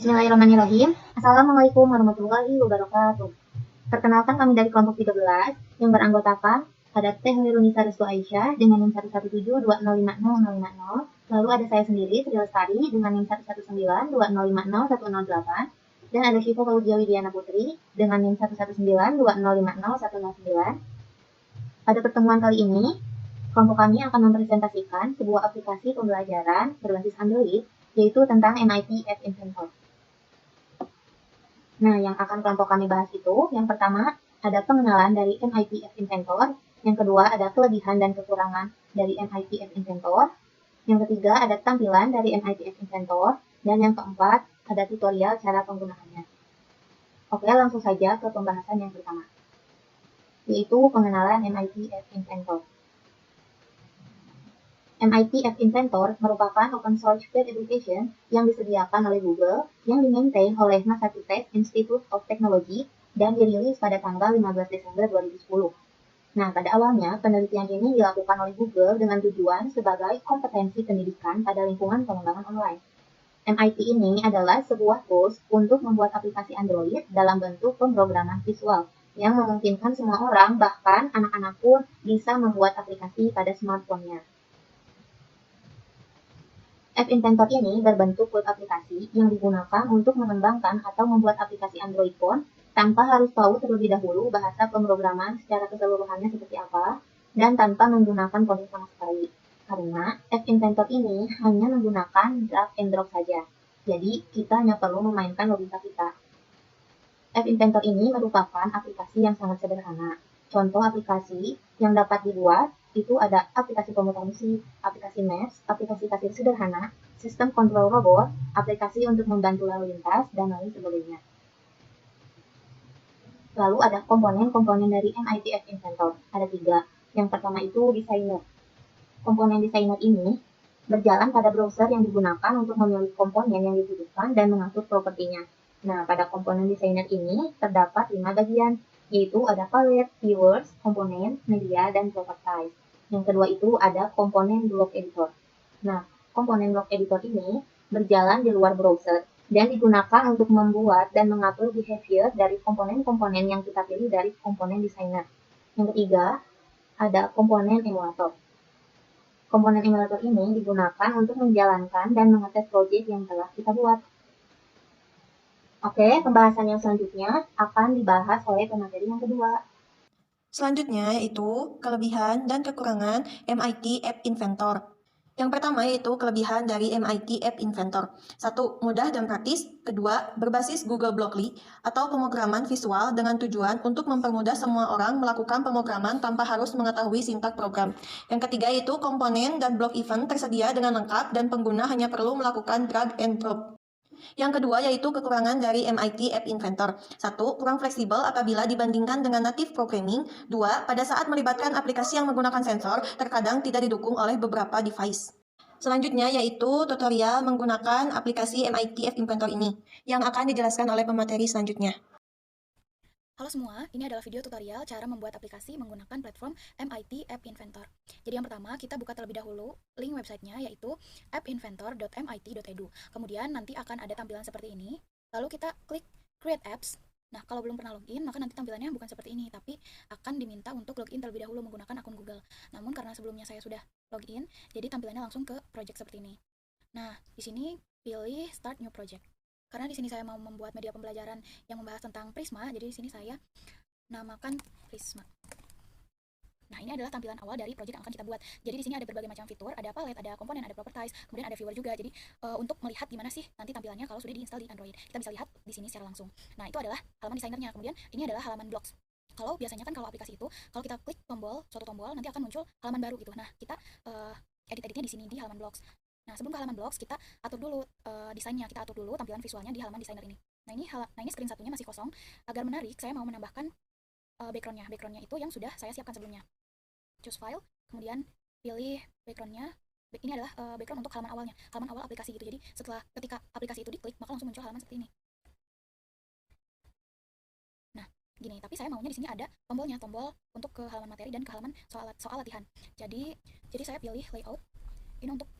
Bismillahirrahmanirrahim. Assalamualaikum warahmatullahi wabarakatuh. Perkenalkan, kami dari kelompok 13 yang beranggotakan ada Teh Wirunisa Restu Aisyah dengan NIM 117205000. Lalu ada saya sendiri, Sri Lestari, dengan NIM 11920500108. Dan ada Syifa Fauzia Widiana Putri dengan NIM 11920500109. Pada pertemuan kali ini, kelompok kami akan mempresentasikan sebuah aplikasi pembelajaran berbasis Android, yaitu tentang MIT App Inventor. Nah, yang akan kelompok kami bahas itu, yang pertama ada pengenalan dari MIT App Inventor, yang kedua ada kelebihan dan kekurangan dari MIT App Inventor, yang ketiga ada tampilan dari MIT App Inventor, dan yang keempat ada tutorial cara penggunaannya. Oke, langsung saja ke pembahasan yang pertama, yaitu pengenalan MIT App Inventor. MIT App Inventor merupakan open source paid application yang disediakan oleh Google, yang dimaintain oleh Massachusetts Institute of Technology dan dirilis pada tanggal 15 Desember 2010. Nah, pada awalnya, penelitian ini dilakukan oleh Google dengan tujuan sebagai kompetensi pendidikan pada lingkungan pengembangan online. MIT ini adalah sebuah tools untuk membuat aplikasi Android dalam bentuk pemrograman visual, yang memungkinkan semua orang, bahkan anak-anak pun, bisa membuat aplikasi pada smartphone-nya. App Inventor ini berbentuk web aplikasi yang digunakan untuk mengembangkan atau membuat aplikasi Android phone tanpa harus tahu terlebih dahulu bahasa pemrograman secara keseluruhannya seperti apa, dan tanpa menggunakan kode sama sekali. Karena App Inventor ini hanya menggunakan drag and drop saja, jadi kita hanya perlu memainkan logika kita. App Inventor ini merupakan aplikasi yang sangat sederhana. Contoh aplikasi yang dapat dibuat itu ada aplikasi pemutar musik, aplikasi Maps, aplikasi kasir sederhana, sistem kontrol robot, aplikasi untuk membantu lalu lintas, dan lain sebagainya. Lalu ada komponen-komponen dari MIT App Inventor. Ada 3. Yang pertama itu designer. Komponen designer ini berjalan pada browser yang digunakan untuk memilih komponen yang dibutuhkan dan mengatur propertinya. Nah, pada komponen designer ini terdapat 5 bagian, yaitu ada palette, keywords, komponen, media, dan properties. Yang kedua itu ada komponen block editor. Nah, komponen block editor ini berjalan di luar browser dan digunakan untuk membuat dan mengatur behavior dari komponen-komponen yang kita pilih dari komponen designer. Yang ketiga, ada komponen emulator. Komponen emulator ini digunakan untuk menjalankan dan mengetes project yang telah kita buat. Oke, pembahasan yang selanjutnya akan dibahas oleh pemateri yang kedua. Selanjutnya yaitu kelebihan dan kekurangan MIT App Inventor. Yang pertama yaitu kelebihan dari MIT App Inventor. 1. Mudah dan praktis. Kedua, berbasis Google Blockly atau pemrograman visual dengan tujuan untuk mempermudah semua orang melakukan pemrograman tanpa harus mengetahui sintak program. Yang ketiga yaitu komponen dan block event tersedia dengan lengkap dan pengguna hanya perlu melakukan drag and drop. Yang kedua yaitu kekurangan dari MIT App Inventor. 1. Kurang fleksibel apabila dibandingkan dengan native programming. 2. Pada saat melibatkan aplikasi yang menggunakan sensor, terkadang tidak didukung oleh beberapa device. Selanjutnya yaitu tutorial menggunakan aplikasi MIT App Inventor ini, yang akan dijelaskan oleh pemateri selanjutnya. Halo semua, ini adalah video tutorial cara membuat aplikasi menggunakan platform MIT App Inventor. Jadi yang pertama, kita buka terlebih dahulu link websitenya yaitu appinventor.mit.edu. Kemudian nanti akan ada tampilan seperti ini. Lalu kita klik Create Apps. Nah, kalau belum pernah login, maka nanti tampilannya bukan seperti ini, tapi akan diminta untuk login terlebih dahulu menggunakan akun Google. Namun karena sebelumnya saya sudah login, jadi tampilannya langsung ke project seperti ini. Nah, di sini pilih Start New Project. Karena di sini saya mau membuat media pembelajaran yang membahas tentang Prisma, jadi di sini saya namakan Prisma. Nah, ini adalah tampilan awal dari project yang akan kita buat. Jadi di sini ada berbagai macam fitur, ada palette, ada komponen, ada properties, kemudian ada viewer juga. Jadi untuk melihat gimana sih nanti tampilannya kalau sudah diinstal di Android, kita bisa lihat di sini secara langsung. Nah, itu adalah halaman desainernya. Kemudian ini adalah halaman blocks. Kalau biasanya kan kalau aplikasi itu, kalau kita klik tombol, suatu tombol, nanti akan muncul halaman baru gitu. Nah, kita edit-editnya di sini di halaman blocks. Nah, sebelum ke halaman blocks, kita atur dulu desainnya, kita atur dulu tampilan visualnya di halaman designer ini. Nah, ini screen satunya masih kosong. Agar menarik, saya mau menambahkan backgroundnya. Backgroundnya itu yang sudah saya siapkan sebelumnya. Choose file, kemudian pilih backgroundnya. Ini adalah background untuk halaman awalnya, halaman awal aplikasi gitu. Jadi ketika aplikasi itu diklik, maka langsung muncul halaman seperti ini. Nah, gini. Tapi saya maunya di sini ada tombolnya, tombol untuk ke halaman materi dan ke halaman soal latihan. Jadi saya pilih layout. Ini untuk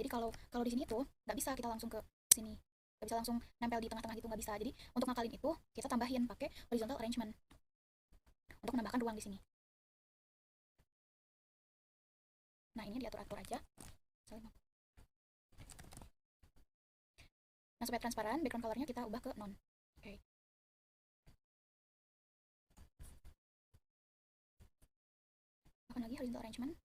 jadi kalau di sini tuh nggak bisa kita langsung ke sini. nggak bisa langsung nempel di tengah-tengah gitu, nggak bisa. Jadi untuk ngakalin itu kita tambahin pakai horizontal arrangement untuk menambahkan ruang di sini. Nah ini diatur-atur aja. Nah supaya transparan, background colornya kita ubah ke non. Oke. Bahkan lagi horizontal arrangement.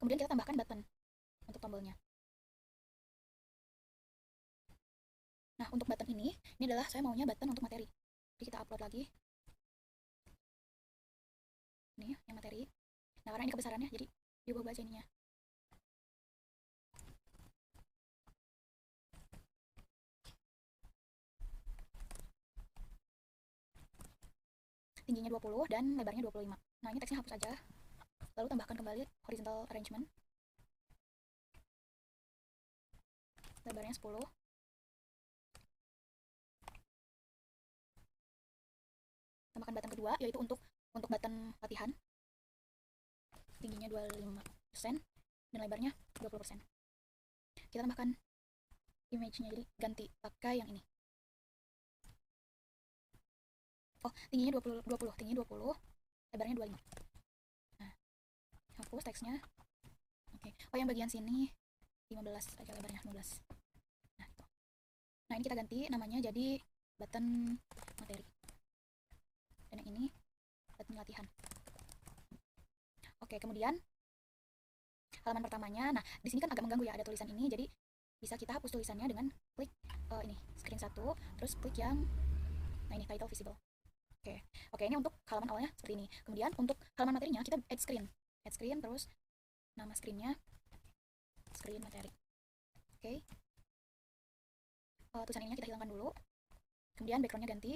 Kemudian kita tambahkan button untuk tombolnya. Nah, untuk button ini adalah saya maunya button untuk materi. Jadi kita upload lagi. Ini yang materi. Nah, karena ini kebesarannya, jadi diubah aja ininya. Tingginya 20 dan lebarnya 25. Nah, ini teksnya hapus aja. Lalu tambahkan kembali horizontal arrangement. Lebarnya 10. Tambahkan button kedua, yaitu untuk button latihan. Tingginya 25% dan lebarnya 20%. Kita tambahkan image-nya, jadi ganti pakai yang ini. Oh, tingginya 20, tingginya 20, lebarnya 25. Nah, hapus teksnya. Oke. Oh, yang bagian sini 15 aja, lebarnya 15. Nah, itu. Nah, ini kita ganti namanya jadi button materi. Dan yang ini button latihan. Oke, kemudian halaman pertamanya. Nah, di sini kan agak mengganggu ya, ada tulisan ini, jadi bisa kita hapus tulisannya dengan klik ini screen 1, terus klik yang nah ini title visible. Oke, ini untuk halaman awalnya seperti ini. Kemudian untuk halaman materinya kita add screen, terus nama screennya screen materi. Oke. Tulisan ininya kita hilangkan dulu. Kemudian backgroundnya ganti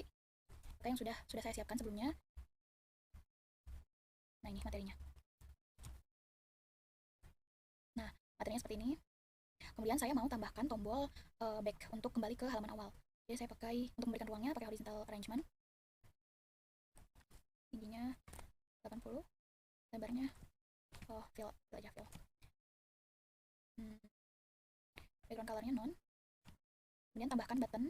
pakai yang sudah saya siapkan sebelumnya. Nah ini materinya. Nah materinya seperti ini. Kemudian saya mau tambahkan tombol back untuk kembali ke halaman awal. Jadi saya pakai untuk memberikan ruangnya pakai horizontal arrangement. Tingginya 80, lebarnya fill aja fill. Background colornya non. Kemudian tambahkan button.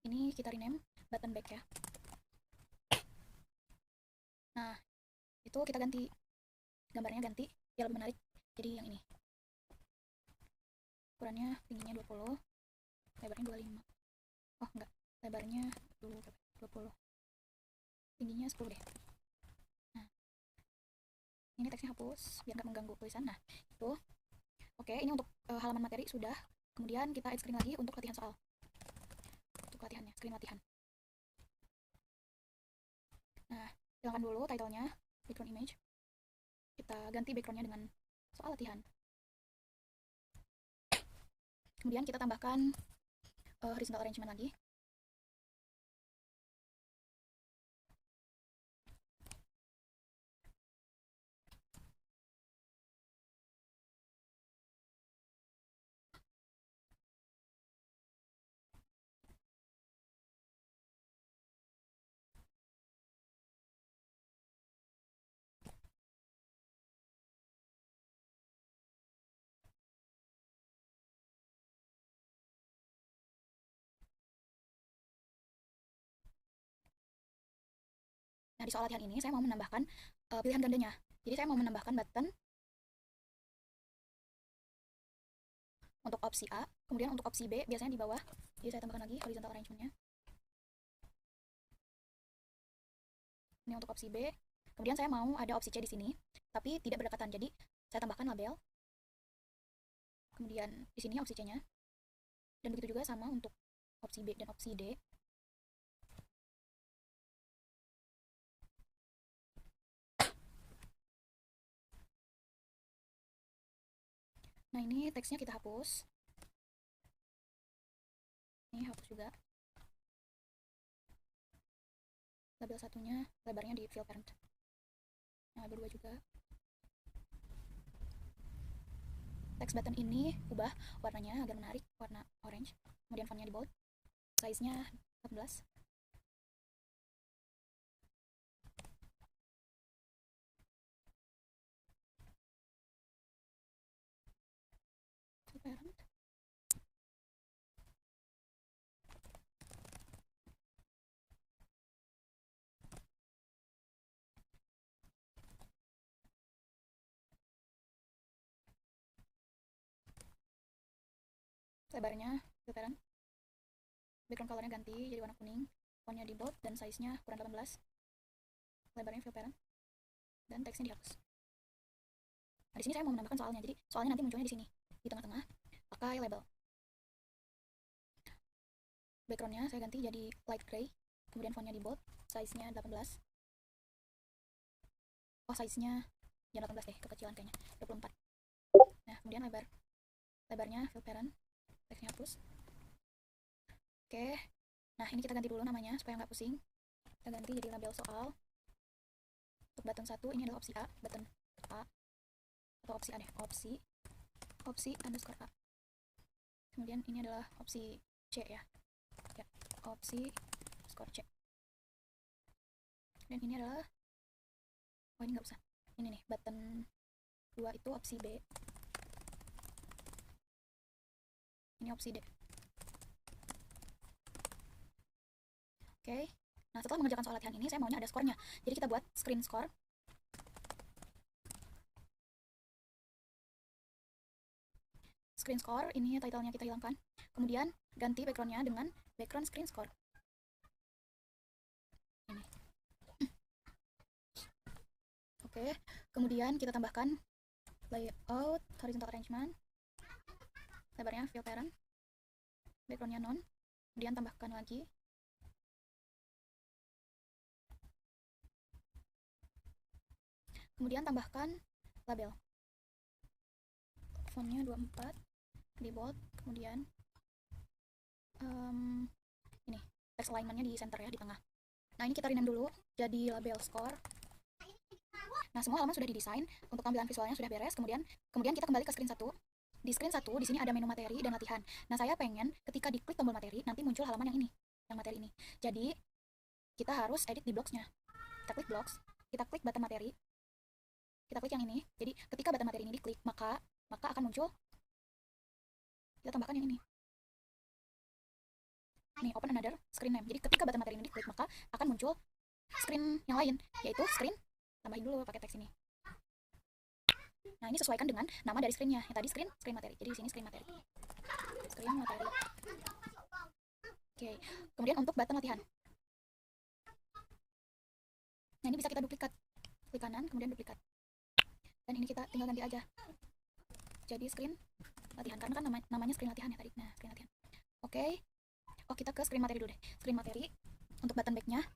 Ini kita rename button back ya. Nah itu kita ganti gambarnya, ganti biar lebih menarik. Jadi yang ini. Ukurannya tingginya 20, lebarnya 25. Oh enggak, lebarnya 20, tingginya 10 deh. Nah ini teksnya hapus biar nggak mengganggu tulisan. Nah itu oke, ini untuk halaman materi sudah. Kemudian kita add screen lagi untuk latihan soal, untuk latihannya, screen latihan. Nah hilangkan dulu titlenya, background image, kita ganti backgroundnya dengan soal latihan. Kemudian kita tambahkan horizontal arrangement lagi. Nah di soal latihan ini saya mau menambahkan pilihan gandanya. Jadi saya mau menambahkan button untuk opsi A, kemudian untuk opsi B biasanya di bawah. Jadi saya tambahkan lagi horizontal arrangementnya. Ini untuk opsi B. Kemudian saya mau ada opsi C di sini, tapi tidak berdekatan. Jadi saya tambahkan label. Kemudian di sini opsi C-nya. Dan begitu juga sama untuk opsi B dan opsi D. Nah ini teksnya kita hapus. Ini hapus juga. Label satunya, lebarnya di fill parent. Yang label 2 juga. Nah ini untuk opsi D. Nah ini untuk opsi D. Kemudian opsi C-nya. Dan begitu juga sama untuk opsi B dan opsi D. Nah ini teksnya kita hapus. Ini hapus juga. Label satunya, lebarnya di fill parent. Yang label 2 juga. Nah ini untuk opsi C-nya. Dan begitu juga sama untuk opsi B dan opsi D. Nah ini teksnya kita hapus. Ini hapus juga. text button ini ubah warnanya agar menarik, warna orange. Kemudian fontnya di bold, size-nya 14. Parent. Lebarnya filteran. Background colornya ganti jadi warna kuning. Fontnya di bold dan size-nya ukuran 18. Lebarnya filteran. Dan teksnya dihapus. Nah, di sini saya mau menambahkan soalnya. Jadi soalnya nanti munculnya di sini, di tengah-tengah. Pakai label. Backgroundnya saya ganti jadi light gray. Kemudian fontnya di bold, size-nya 18. Oh, size-nya jangan 18 deh, kekecilan kayaknya. 24. Nah, kemudian lebarnya filteran. Teksnya hapus. Oke. Nah, ini kita ganti dulu namanya supaya nggak pusing. Kita ganti jadi label soal. Untuk button 1 ini adalah opsi A, button A. Atau opsi A deh, opsi underscore A. Kemudian ini adalah opsi C ya. Ya, opsi underscore C. Dan ini adalah, oh ini nggak usah. Ini nih, button 2 itu opsi B. Ini opsi D. Oke. Nah, setelah mengerjakan soal latihan ini, saya maunya ada skornya. Jadi kita buat screen score. Screen score, ini title-nya kita hilangkan. Kemudian ganti background-nya dengan background screen score. Ini. Oke. Kemudian kita tambahkan layout, horizontal arrangement. Lebarnya filteran. Background-nya non. Kemudian tambahkan lagi. Kemudian tambahkan label. Fontnya 24 di bold. Kemudian ini text alignment-nya di center ya, di tengah. Nah, ini kita rename dulu jadi label score. Nah, semua halaman sudah didesain, untuk tampilan visualnya sudah beres. Kemudian kita kembali ke screen 1. Di screen 1 di sini ada menu materi dan latihan. Nah, saya pengen ketika diklik tombol materi nanti muncul halaman yang ini, yang materi ini. Jadi kita harus edit di blocks-nya. Kita klik blocks, kita klik button materi. Kita klik yang ini. Jadi ketika button materi ini diklik, maka akan muncul, kita tambahkan yang ini. Nih, open another screen name. Jadi ketika button materi ini diklik, maka akan muncul screen yang lain, yaitu screen, tambahin dulu pakai teks ini. Nah, ini sesuaikan dengan nama dari screen-nya. Yang tadi screen materi. Jadi di sini screen materi. Screen materi. Oke. Kemudian untuk button latihan. Nah, ini bisa kita duplikat. Klik kanan, kemudian duplikat. Dan ini kita tinggal ganti aja. Jadi screen latihan. Karena kan namanya screen latihan ya tadi. Nah, screen latihan. Oke. Oh, kita ke screen materi dulu deh. Screen materi. Untuk button back-nya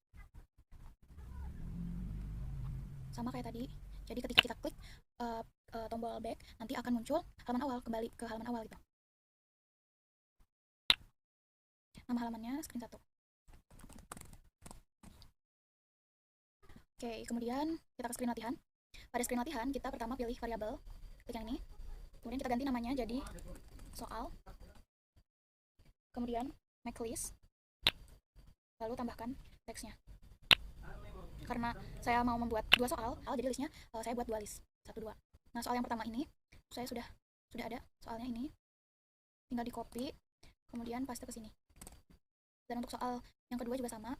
sama kayak tadi. Jadi ketika kita klik tombol back, nanti akan muncul halaman awal, kembali ke halaman awal gitu. Nama halamannya screen 1. Oke, kemudian kita ke screen latihan. Pada screen latihan, kita pertama pilih variabel, klik yang ini. Kemudian kita ganti namanya jadi soal. Kemudian make list. Lalu tambahkan teksnya. Karena saya mau membuat 2 soal, jadi listnya saya buat 2 list, 1, 2. Nah, soal yang pertama ini saya sudah ada soalnya ini. Tinggal di copy, kemudian paste ke sini. Dan untuk soal yang kedua juga sama.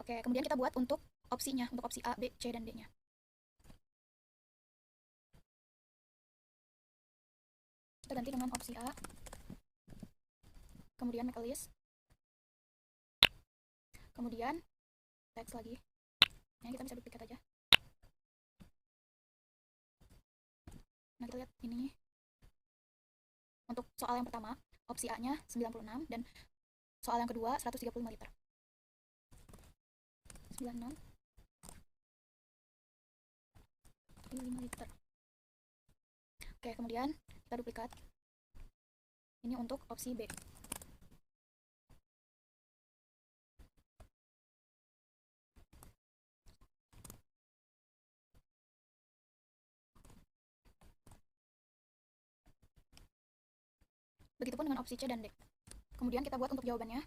Oke, kemudian kita buat untuk opsinya, untuk opsi A, B, C, dan D-nya. Kita ganti dengan opsi A. Kemudian make a list. Kemudian teks lagi. Nah, kita bisa duplikat aja. Nah, kita lihat ini. Untuk soal yang pertama, opsi A-nya 96 dan soal yang kedua 135 liter. 96 5 liter. Oke, kemudian kita duplikat. Ini untuk opsi B. Begitupun dengan opsi C dan D. Kemudian kita buat untuk jawabannya.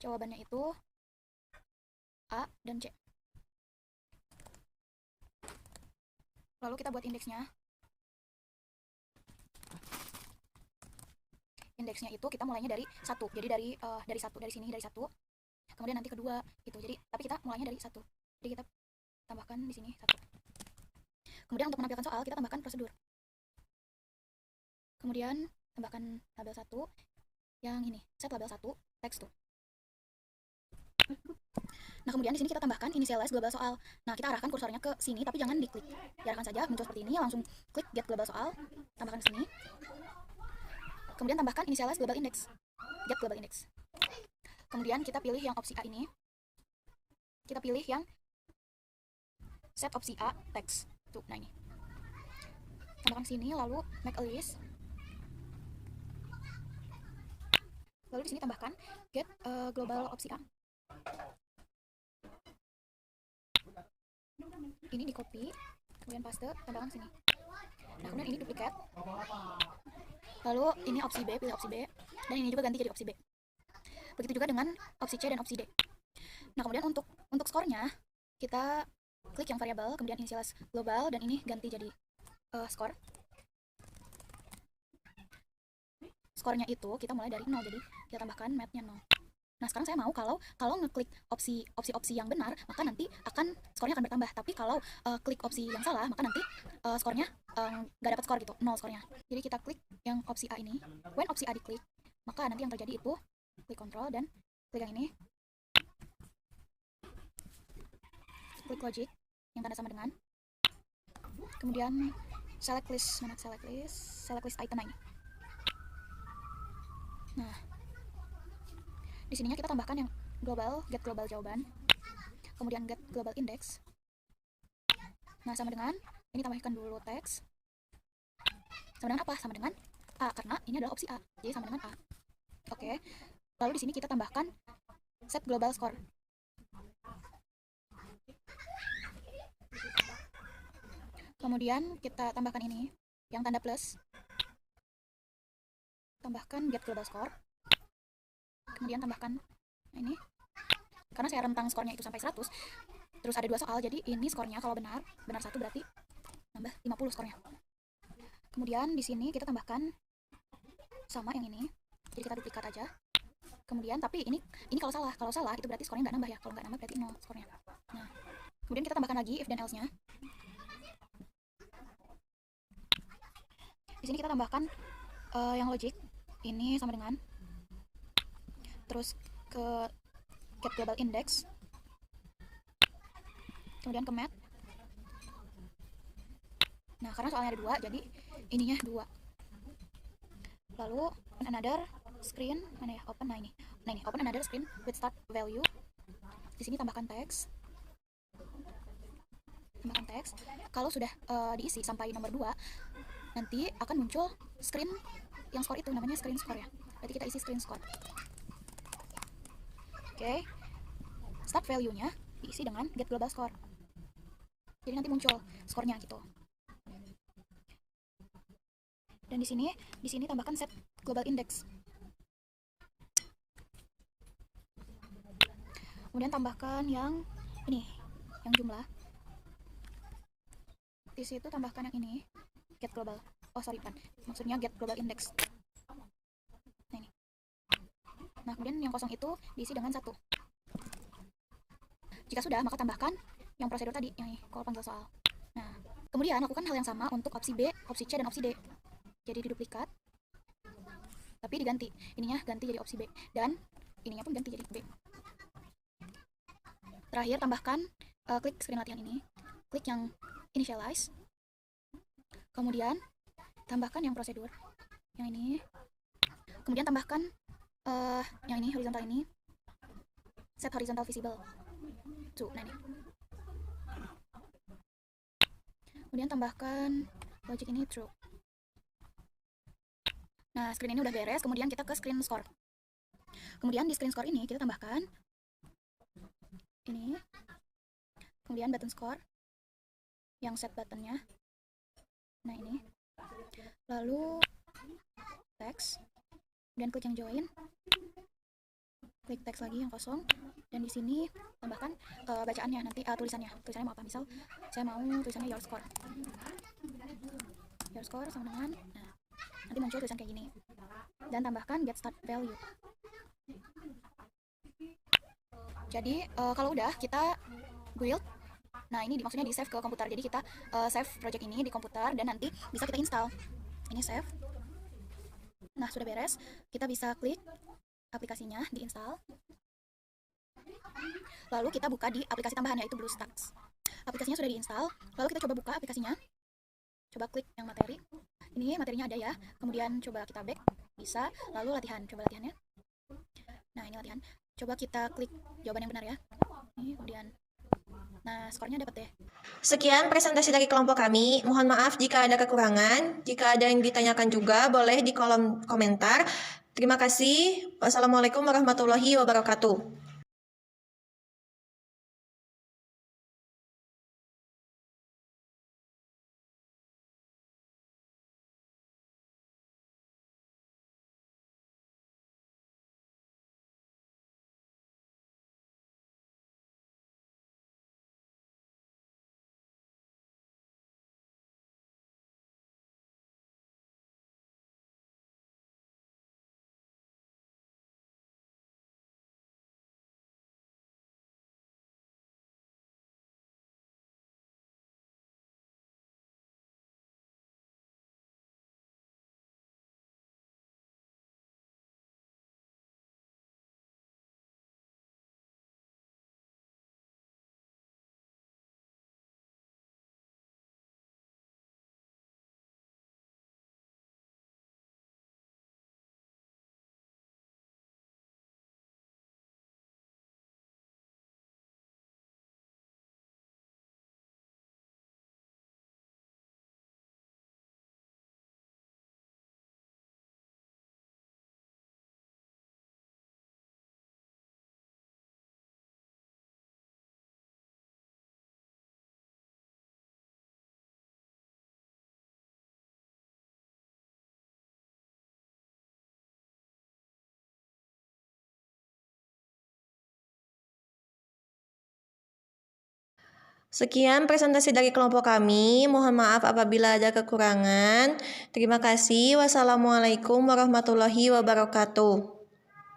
Jawabannya itu A dan C. Lalu kita buat indeksnya. Indeksnya itu kita mulainya dari 1. Jadi dari 1, dari sini dari 1. Kemudian nanti kedua gitu. Jadi tapi kita mulainya dari 1. Jadi kita tambahkan di sini 1. Kemudian untuk menampilkan soal kita tambahkan prosedur. Kemudian tambahkan label 1 yang ini, set label 1 text tuh. Nah, kemudian di sini kita tambahkan initialize global soal. Nah, kita arahkan kursornya ke sini tapi jangan diklik. Diarahkan saja muncul seperti ini, langsung klik get global soal, tambahkan ke sini. Kemudian tambahkan initialize global index. Get global index. Kemudian kita pilih yang opsi A ini. Kita pilih yang set opsi A text. Tuh, nah ini. Tambahkan sini lalu make a list. Lalu di sini tambahkan get global opsi A. Ini di copy, kemudian paste, tambahkan sini. Nah, kemudian ini duplikat. Lalu ini opsi B, pilih opsi B, dan ini juga ganti jadi opsi B. Begitu juga dengan opsi C dan opsi D. Nah, kemudian untuk skornya kita klik yang variabel, kemudian initialize global, dan ini ganti jadi skor. Skornya itu kita mulai dari 0, jadi kita tambahkan math-nya 0. Nah, sekarang saya mau kalau ngeklik opsi yang benar, maka nanti skornya akan bertambah. Tapi kalau klik opsi yang salah, maka nanti skornya nggak dapat skor gitu, 0 skornya. Jadi kita klik yang opsi A ini. When opsi A diklik, maka nanti yang terjadi itu klik control dan klik yang ini. Klik logic yang tanda sama dengan. Kemudian select list item ini. Nah, di sininya kita tambahkan yang global, get global jawaban, kemudian get global index. Nah, sama dengan ini tambahkan dulu teks. Sama dengan apa? Sama dengan A, karena ini adalah opsi A, jadi sama dengan A. Oke. Lalu di sini kita tambahkan set global score. Kemudian kita tambahkan ini yang tanda plus. Tambahkan get global score. Kemudian tambahkan ini, karena saya rentang skornya itu sampai 100, terus ada 2 soal, jadi ini skornya kalau benar 1 berarti nambah 50 skornya. Kemudian di sini kita tambahkan sama yang ini, jadi kita duplikat aja. Kemudian tapi ini kalau salah itu berarti skornya nggak nambah ya, kalau nggak nambah berarti 0 skornya. Nah, kemudian kita tambahkan lagi if dan else nya. Di sini kita tambahkan yang logic ini sama dengan, terus ke get global index, kemudian ke math. Nah, karena soalnya ada 2, jadi ininya 2. Lalu another screen, mana ya, open, nah ini open another screen with start value. Di sini tambahkan teks. Kalau sudah diisi sampai nomor 2, nanti akan muncul screen yang skor itu, namanya screen score ya. Berarti kita isi screen score. Oke. Start value-nya diisi dengan get global score. Jadi nanti muncul skornya gitu. Dan di sini tambahkan set global index. Kemudian tambahkan yang ini, yang jumlah. Di situ tambahkan yang ini, get global. Oh, sorry, bukan. Maksudnya get global index. Nah, ini. Nah, kemudian yang kosong itu diisi dengan 1. Jika sudah, maka tambahkan yang prosedur tadi, yang ini, call panggil soal. Nah, kemudian lakukan hal yang sama untuk opsi B, opsi C, dan opsi D. Jadi diduplikat, tapi diganti. Ininya ganti jadi opsi B, dan ininya pun ganti jadi B. Terakhir, tambahkan klik screen latihan ini, klik yang initialize, kemudian tambahkan yang prosedur, yang ini, kemudian tambahkan yang ini, horizontal ini, set horizontal visible. Tuh, nah ini. Kemudian tambahkan logic ini true. Nah, screen ini udah beres, kemudian kita ke screen score. Kemudian di screen score ini kita tambahkan ini, kemudian button score yang set buttonnya. Nah, ini. Lalu teks, kemudian klik yang join, klik teks lagi yang kosong, dan di sini tambahkan bacaannya nanti, tulisannya mau apa, misal saya mau tulisannya your score sama dengan, nah nanti muncul tulisan kayak gini, dan tambahkan get start value. Jadi kalau udah kita build, nah ini maksudnya di save ke komputer, jadi kita save project ini di komputer dan nanti bisa kita install. Ini save. Nah, sudah beres, kita bisa klik aplikasinya diinstal. Lalu kita buka di aplikasi tambahan, yaitu BlueStacks. Aplikasinya sudah diinstal, lalu kita coba buka aplikasinya. Coba klik yang materi. Ini materinya ada ya. Kemudian coba kita back, bisa. Lalu latihan, coba latihannya. Nah, ini latihan. Coba kita klik jawaban yang benar ya. Ini kemudian, nah skornya dapat deh. Sekian presentasi dari kelompok kami. Mohon maaf jika ada kekurangan. Jika ada yang ditanyakan juga, boleh di kolom komentar. Terima kasih. Wassalamualaikum warahmatullahi wabarakatuh. Sekian presentasi dari kelompok kami. Mohon maaf apabila ada kekurangan. Terima kasih. Wassalamualaikum warahmatullahi wabarakatuh.